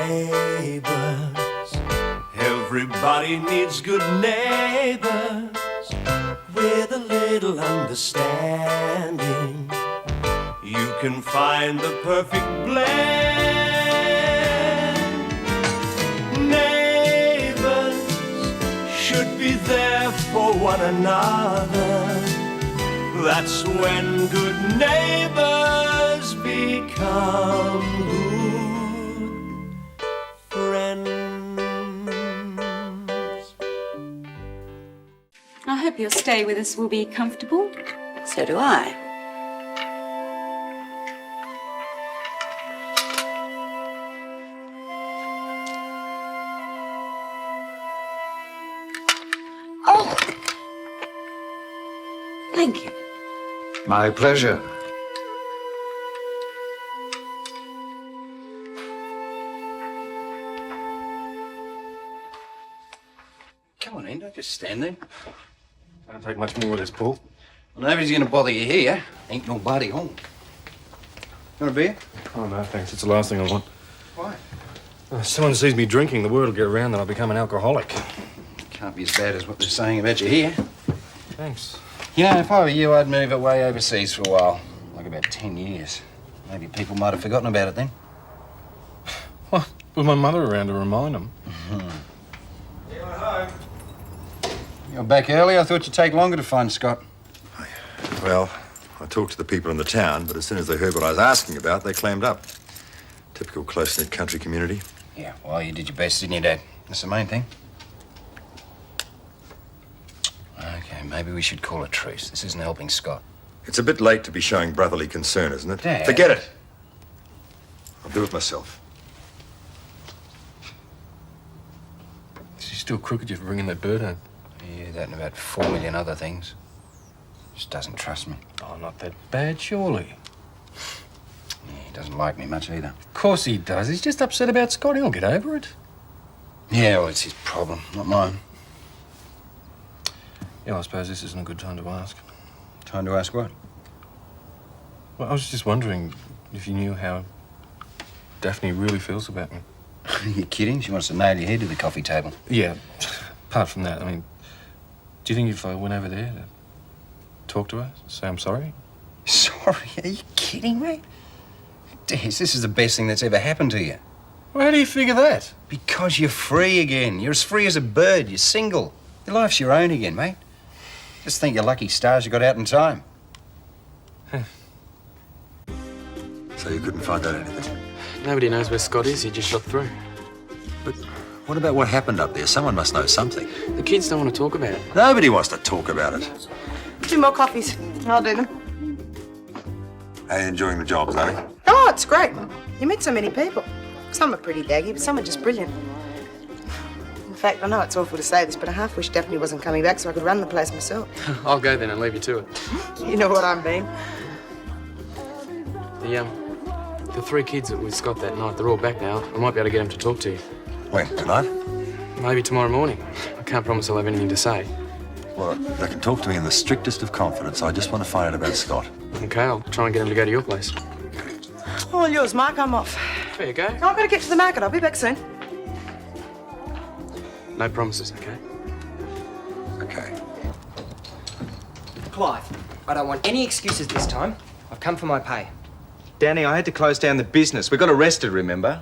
Neighbours, everybody needs good neighbours with a little understanding. You can find the perfect blend. Neighbours should be there for one another. That's when good neighbours become good friends. I hope your stay with us will be comfortable. So do I. Oh! Thank you. My pleasure. Come on in, don't just stand there. Don't take much more of this, Paul. Well, nobody's going to bother you here. Ain't nobody home. You want a beer? Oh, no, thanks. It's the last thing I want. Why? If someone sees me drinking, the word will get around that I've become an alcoholic. Can't be as bad as what they're saying about you here. Thanks. You know, if I were you, I'd move away overseas for a while. Like about 10 years. Maybe people might have forgotten about it then. What? With my mother around to remind them. You were home. You're back early. I thought you'd take longer to find Scott. Well, I talked to the people in the town, but as soon as they heard what I was asking about, they clammed up. Typical close-knit country community. Yeah, well, you did your best, didn't you, Dad? That's the main thing. Okay, maybe we should call a truce. This isn't helping Scott. It's a bit late to be showing brotherly concern, isn't it? Dad. Forget it. I'll do it myself. She's still crook at you for bringing that bird home. Yeah, that and about 4 million other things. Just doesn't trust me. Oh, not that bad, surely. Yeah, he doesn't like me much either. Of course he does. He's just upset about Scott. He'll get over it. Yeah, well, it's his problem, not mine. Yeah, I suppose this isn't a good time to ask. Time to ask what? Well, I was just wondering if you knew how Daphne really feels about me. Are you kidding? She wants to nail your head to the coffee table. Yeah, apart from that, I mean, do you think if I went over there to talk to her, say I'm sorry? Sorry? Are you kidding me? Des, this is the best thing that's ever happened to you. Well, how do you figure that? Because you're free again. You're as free as a bird. You're single. Your life's your own again, mate. Just think you're lucky stars you got out in time. So you couldn't find out anything? Nobody knows where Scott is. He just shot through. But what about what happened up there? Someone must know something. The kids don't want to talk about it. Nobody wants to talk about it. 2 more coffees. I'll do them. How are you enjoying the job, Zoe? Oh, it's great. You meet so many people. Some are pretty daggy, but some are just brilliant. In fact, I know it's awful to say this, but I half wish Daphne wasn't coming back so I could run the place myself. I'll go then and leave you to it. You know what I mean. The 3 kids that with Scott that night, they're all back now. I might be able to get them to talk to you. When? Tonight? Maybe tomorrow morning. I can't promise I'll have anything to say. Well, they can talk to me in the strictest of confidence. I just want to find out about Scott. Okay, I'll try and get them to go to your place. All yours, Mark. I'm off. There you go. I've got to get to the market. I'll be back soon. No promises, okay? Okay. Clive, I don't want any excuses this time. I've come for my pay. Danny, I had to close down the business. We got arrested, remember?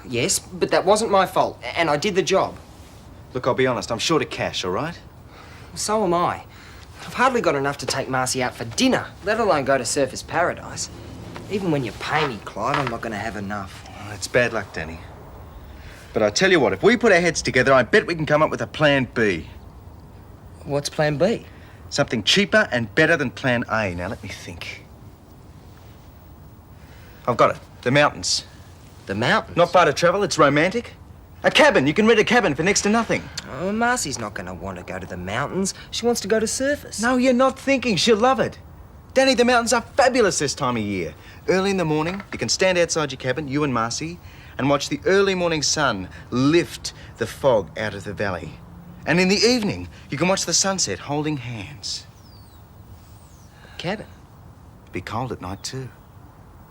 Yes, but that wasn't my fault, and I did the job. Look, I'll be honest, I'm short of cash, all right? So am I. I've hardly got enough to take Marcia out for dinner, let alone go to Surfers Paradise. Even when you pay me, Clive, I'm not going to have enough. Oh, it's bad luck, Danny. But I tell you what, if we put our heads together, I bet we can come up with a plan B. What's plan B? Something cheaper and better than plan A. Now, let me think. I've got it. The mountains. The mountains? Not far to travel, it's romantic. A cabin. You can rent a cabin for next to nothing. Oh, Marcy's not going to want to go to the mountains. She wants to go to Surfers. No, you're not thinking. She'll love it. Danny, the mountains are fabulous this time of year. Early in the morning, you can stand outside your cabin, you and Marcy, and watch the early morning sun lift the fog out of the valley. And in the evening, you can watch the sunset holding hands. Cabin? It'll be cold at night, too.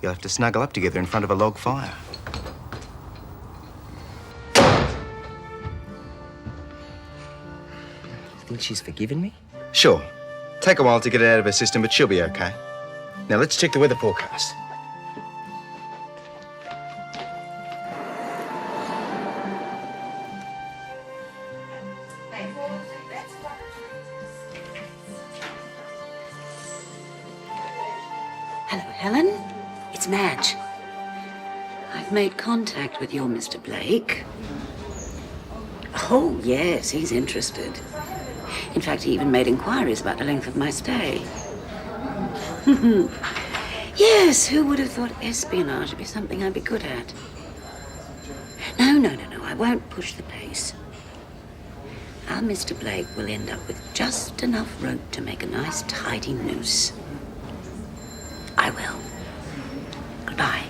You'll have to snuggle up together in front of a log fire. Think she's forgiven me? Sure. Take a while to get it out of her system, but she'll be okay. Now let's check the weather forecast. Hello, Helen. It's Madge. I've made contact with your Mr. Blake. Oh, yes, he's interested. In fact, he even made inquiries about the length of my stay. Yes, who would have thought espionage would be something I'd be good at? No, I won't push the pace. Our Mr. Blake will end up with just enough rope to make a nice, tidy noose. I will. Goodbye.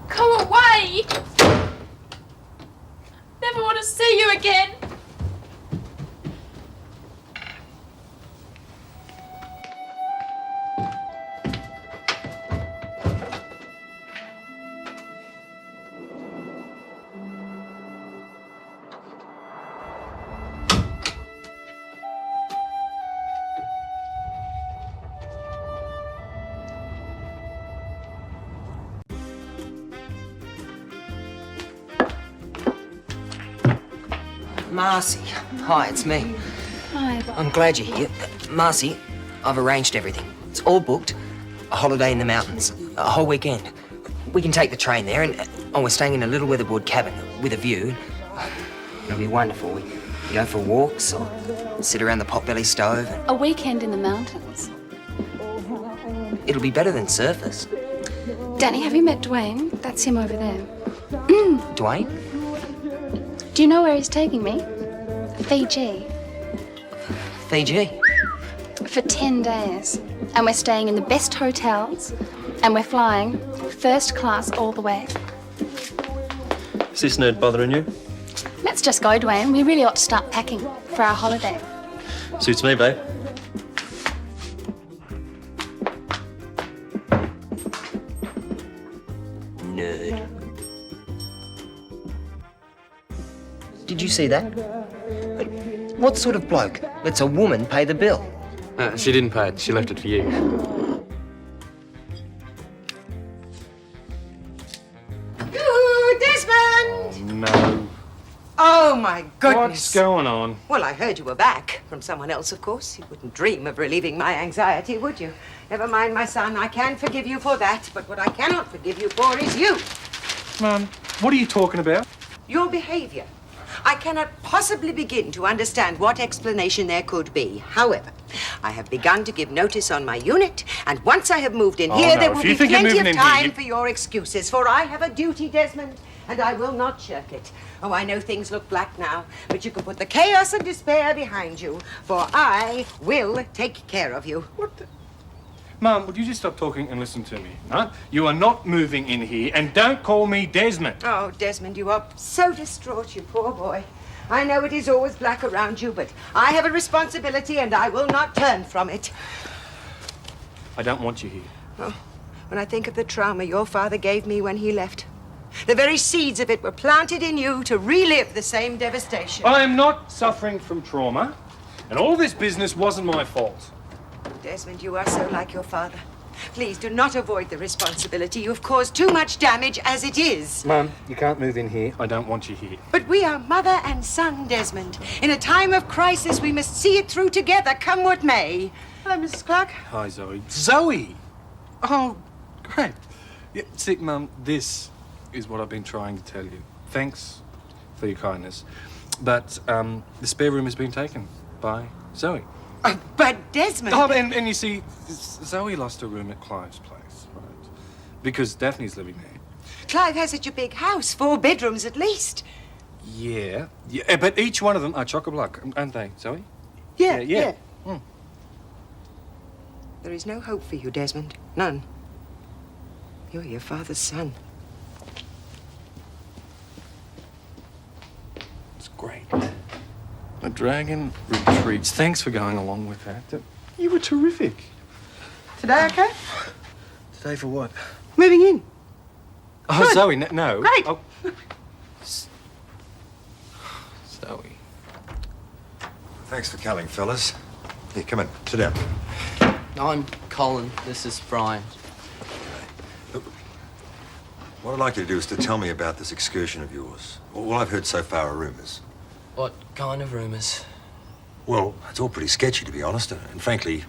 Go away! Never want to see you again. Marcia. Hi, it's me. Hi. I'm glad you're here. Marcia, I've arranged everything. It's all booked. A holiday in the mountains. A whole weekend. We can take the train there and... we're staying in a little weatherboard cabin with a view. It'll be wonderful. We go for walks or sit around the potbelly stove. A weekend in the mountains. It'll be better than surfers. Danny, have you met Dwayne? That's him over there. Dwayne? Do you know where he's taking me? Fiji. Fiji? For 10 days. And we're staying in the best hotels. And we're flying first class all the way. Is this nerd bothering you? Let's just go, Dwayne. We really ought to start packing for our holiday. Suits me, babe. Nerd. Did you see that? What sort of bloke lets a woman pay the bill? She didn't pay it. She left it for you. Ooh, Desmond! No. Oh, my goodness. What's going on? Well, I heard you were back. From someone else, of course. You wouldn't dream of relieving my anxiety, would you? Never mind, my son. I can forgive you for that. But what I cannot forgive you for is you. Mum, what are you talking about? Your behavior. I cannot possibly begin to understand what explanation there could be. However, I have begun to give notice on my unit, and once I have moved in here, no, there if will you be think you're plenty moving of in here, time you- for your excuses, for I have a duty, Desmond, and I will not shirk it. Oh, I know things look black now, but you can put the chaos and despair behind you, for I will take care of you. What the... Mum, would you just stop talking and listen to me, huh? You are not moving in here, and don't call me Desmond. Oh, Desmond, you are so distraught, you poor boy. I know it is always black around you, but I have a responsibility and I will not turn from it. I don't want you here. Oh, when I think of the trauma your father gave me when he left, the very seeds of it were planted in you to relive the same devastation. I am not suffering from trauma, and all this business wasn't my fault. Desmond, you are so like your father. Please do not avoid the responsibility. You have caused too much damage as it is. Mum, you can't move in here. I don't want you here. But we are mother and son, Desmond. In a time of crisis, we must see it through together, come what may. Hello, Mrs. Clarke. Hi, Zoe. Zoe! Oh, great. Yeah, see, Mum, this is what I've been trying to tell you. Thanks for your kindness. But the spare room has been taken by Zoe. Oh, but Desmond... Oh, and you see, Zoe lost her room at Clive's place, right? Because Daphne's living there. Clive has such a big house, 4 bedrooms at least. Yeah, but each one of them are chock-a-block, aren't they, Zoe? Yeah. Mm. There is no hope for you, Desmond. None. You're your father's son. It's great. The dragon retreats. Thanks for going along with that. You were terrific. Today, okay? Today for what? Moving in. Oh, Good. Zoe, no. Great. Oh. Zoe. Thanks for coming, fellas. Here, come in. Sit down. I'm Colin. This is Brian. What I'd like you to do is to tell me about this excursion of yours. All I've heard so far are rumours. What kind of rumours? Well, it's all pretty sketchy, to be honest, and frankly,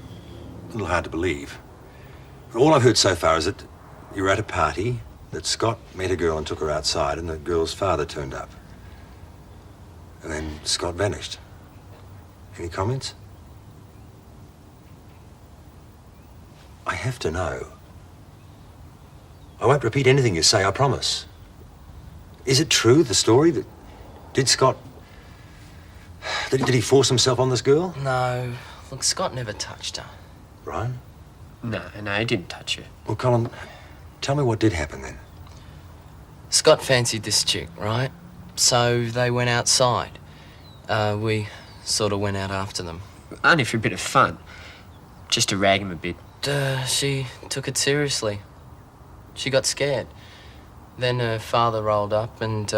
a little hard to believe. All I've heard so far is that you were at a party, that Scott met a girl and took her outside, and the girl's father turned up. And then Scott vanished. Any comments? I have to know. I won't repeat anything you say, I promise. Is it true, the story, that... Did Scott... Did he force himself on this girl? No. Look, Scott never touched her. Brian? No, he didn't touch her. Well, Colin, tell me what did happen then. Scott fancied this chick, right? So they went outside. We sort of went out after them. Only for a bit of fun. Just to rag him a bit. She took it seriously. She got scared. Then her father rolled up and,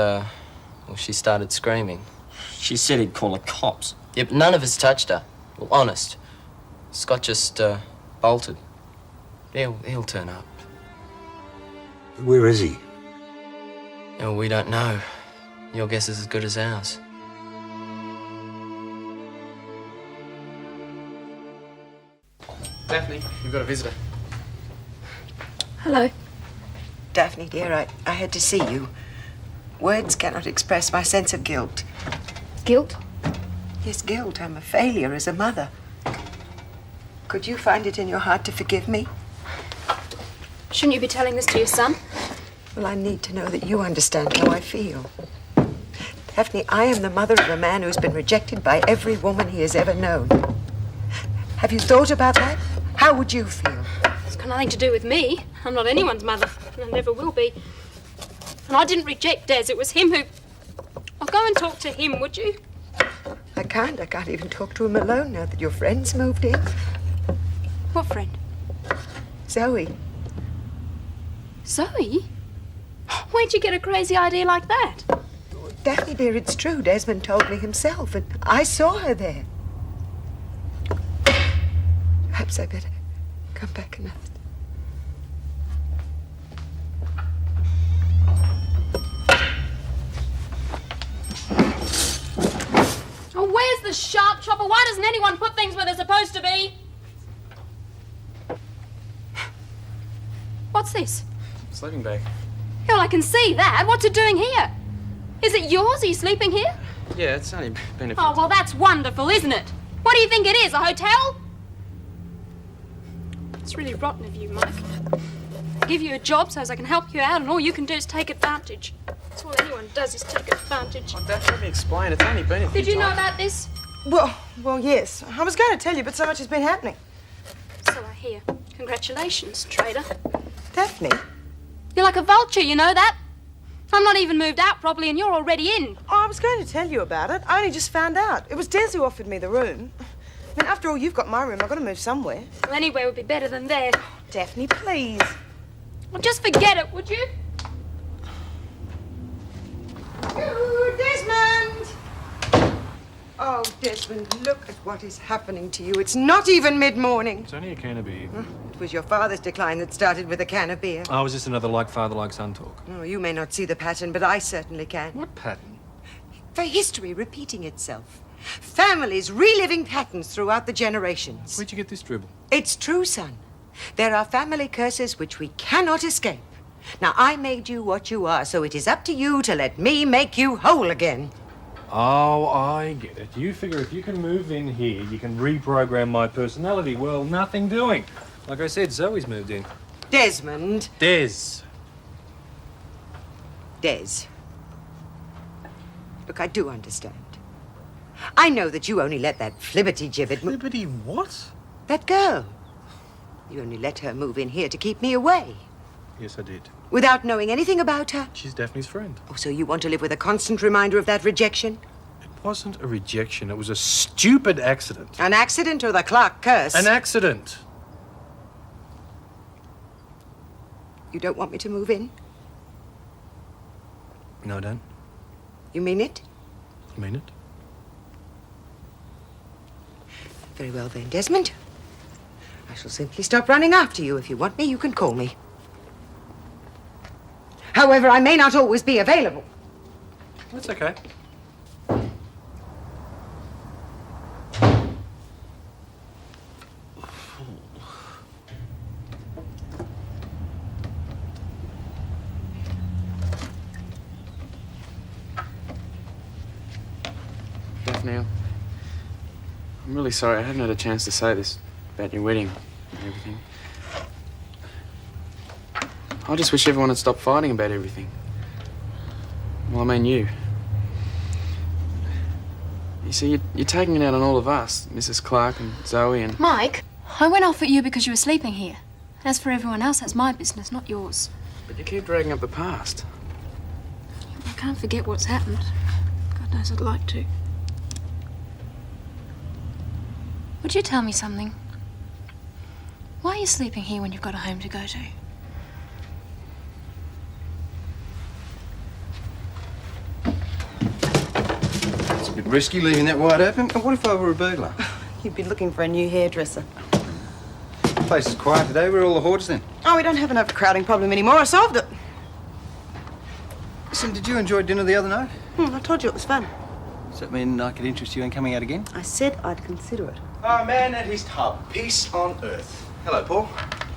she started screaming. She said he'd call the cops. Yep, none of us touched her. Well, honest. Scott just, bolted. He'll turn up. Where is he? Oh, we don't know. Your guess is as good as ours. Daphne, you've got a visitor. Hello. Daphne, dear, I had to see you. Words cannot express my sense of guilt. Guilt? Yes, guilt. I'm a failure as a mother. Could you find it in your heart to forgive me? Shouldn't you be telling this to your son? Well, I need to know that you understand how I feel. Daphne, I am the mother of a man who's been rejected by every woman he has ever known. Have you thought about that? How would you feel? It's got nothing to do with me. I'm not anyone's mother, and I never will be. And I didn't reject Des, it was him who... I'll go and talk to him, would you? I can't even talk to him alone now that your friend's moved in. What friend? Zoe. Zoe? Where'd you get a crazy idea like that? Daphne, dear, it's true. Desmond told me himself, and I saw her there. Perhaps I better come back and... Oh, where's the sharp chopper? Why doesn't anyone put things where they're supposed to be? What's this? Sleeping bag. Well, I can see that. What's it doing here? Is it yours? Are you sleeping here? Yeah, it's only been a few Oh, well, that's wonderful, isn't it? What do you think it is, a hotel? It's really rotten of you, Mike. I give you a job so as I can help you out, and all you can do is take advantage. That's all anyone does is take advantage. Oh, Dad, let me explain. It's only been a few Did you know times. about this? Well, yes. I was going to tell you, but so much has been happening. So I hear. Congratulations, trader. Daphne? You're like a vulture, you know that? I'm not even moved out properly and you're already in. Oh, I was going to tell you about it. I only just found out. It was Des who offered me the room. I mean, after all, you've got my room. I've got to move somewhere. Well, anywhere would be better than there. Daphne, please. Well, just forget it, would you? Desmond! Oh, Desmond, look at what is happening to you. It's not even mid-morning. It's only a can of beer. It was your father's decline that started with a can of beer. Oh, was this another like father, like son talk? Oh, you may not see the pattern, but I certainly can. What pattern? For history repeating itself. Families reliving patterns throughout the generations. Where'd you get this dribble? It's true, son. There are family curses which we cannot escape. Now, I made you what you are, so it is up to you to let me make you whole again. Oh, I get it. You figure if you can move in here, you can reprogram my personality. Well, nothing doing. Like I said, Zoe's moved in. Desmond. Des. Look, I do understand. I know that you only let that flibberty-gibbet... Flibberty what? That girl. You only let her move in here to keep me away. Yes, I did. Without knowing anything about her. She's Daphne's friend. Oh, so you want to live with a constant reminder of that rejection? It wasn't a rejection. It was a stupid accident. An accident or the Clarke curse? An accident. You don't want me to move in? No, I don't. You mean it? I mean it. Very well then, Desmond. I shall simply stop running after you. If you want me, you can call me. However, I may not always be available. That's okay. Daphne, I'm really sorry. I haven't had a chance to say this about your wedding and everything. I just wish everyone had stopped fighting about everything. Well, I mean you. You see, you're taking it out on all of us, Mrs. Clarke and Zoe and... Mike, I went off at you because you were sleeping here. As for everyone else, that's my business, not yours. But you keep dragging up the past. I can't forget what's happened. God knows I'd like to. Would you tell me something? Why are you sleeping here when you've got a home to go to? It's a bit risky leaving that wide open. What if I were a burglar? You've been looking for a new hairdresser. The place is quiet today. Where are all the hordes then? Oh, we don't have an overcrowding problem anymore. I solved it. Listen, did you enjoy dinner the other night? I told you it was fun. Does that mean I could interest you in coming out again? I said I'd consider it. Oh, man at his tub. Peace on earth. Hello, Paul.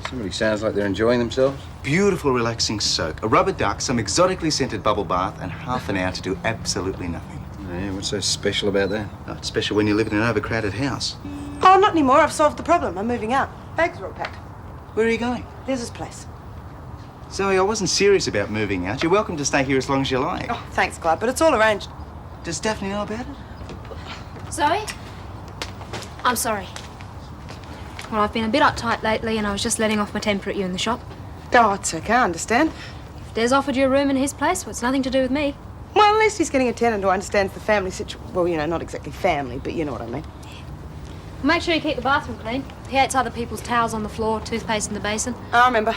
Somebody sounds like they're enjoying themselves. Beautiful, relaxing soak, a rubber duck, some exotically scented bubble bath, and half an hour to do absolutely nothing. Yeah, what's so special about that? Oh, it's special when you live in an overcrowded house. Oh, not anymore. I've solved the problem. I'm moving out. Bags are all packed. Where are you going? There's his place. Zoe, I wasn't serious about moving out. You're welcome to stay here as long as you like. Oh, thanks, Clarke, but it's all arranged. Does Daphne know about it? Zoe? I'm sorry. Well, I've been a bit uptight lately and I was just letting off my temper at you in the shop. Oh, it's okay. I understand. If Des offered you a room in his place, well, it's nothing to do with me. Well, at least he's getting a tenant who understands the family situation. Well, you know, not exactly family, but you know what I mean. Make sure you keep the bathroom clean. He hates other people's towels on the floor, toothpaste in the basin. I remember.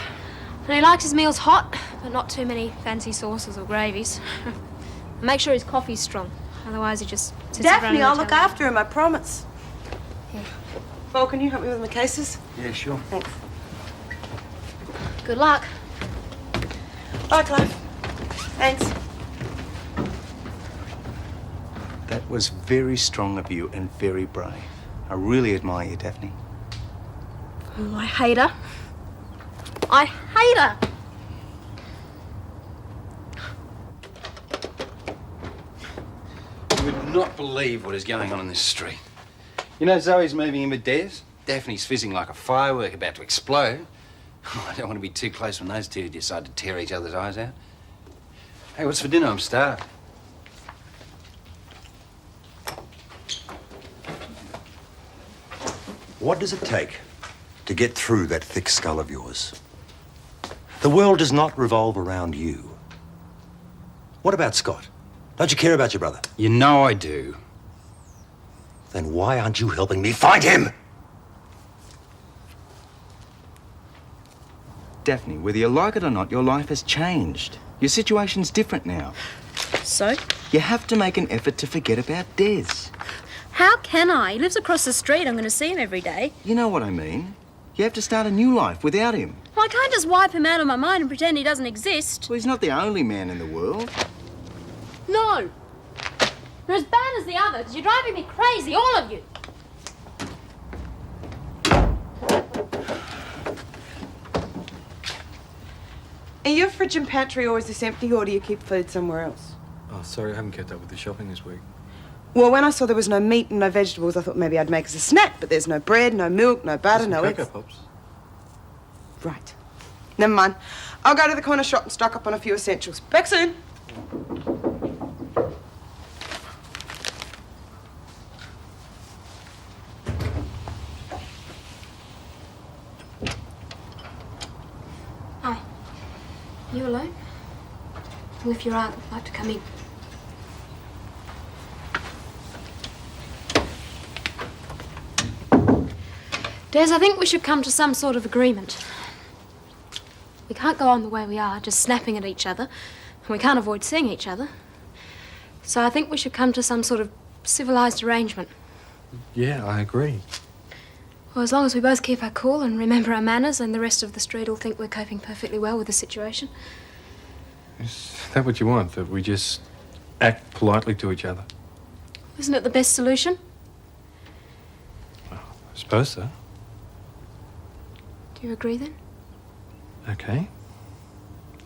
And he likes his meals hot, but not too many fancy sauces or gravies. Make sure his coffee's strong. Otherwise, he just sits around Daphne, in the I'll look towel. after him, I promise. Yeah. Well, can you help me with my cases? Yeah, sure. Thanks. Good luck. Bye, Clive. Thanks. That was very strong of you and very brave. I really admire you, Daphne. Oh, I hate her. I hate her. You would not believe what is going on in this street. You know, Zoe's moving in with Des. Daphne's fizzing like a firework about to explode. I don't want to be too close when those two decide to tear each other's eyes out. Hey, what's for dinner? I'm starved. What does it take to get through that thick skull of yours? The world does not revolve around you. What about Scott? Don't you care about your brother? You know I do. Then why aren't you helping me find him? Daphne, whether you like it or not, your life has changed. Your situation's different now. So? You have to make an effort to forget about Des. How can I? He lives across the street. I'm going to see him every day. You know what I mean. You have to start a new life without him. Well, I can't just wipe him out of my mind and pretend he doesn't exist. Well, he's not the only man in the world. No. You're as bad as the others. You're driving me crazy, all of you. Are your fridge and pantry always this empty, or do you keep food somewhere else? Oh, sorry, I haven't kept up with the shopping this week. Well, when I saw there was no meat and no vegetables, I thought maybe I'd make us a snack, but there's no bread, no milk, no butter, no eggs. Cocoa Pops. Right. Never mind. I'll go to the corner shop and stock up on a few essentials. Back soon. Hi. You alone? Well, if your aunt would like to come in. Des, I think we should come to some sort of agreement. We can't go on the way we are, just snapping at each other. We can't avoid seeing each other. So I think we should come to some sort of civilised arrangement. Yeah, I agree. Well, as long as we both keep our cool and remember our manners, and the rest of the street will think we're coping perfectly well with the situation. Is that what you want? That we just act politely to each other? Isn't it the best solution? I suppose so. Do you agree then? Okay.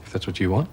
If that's what you want.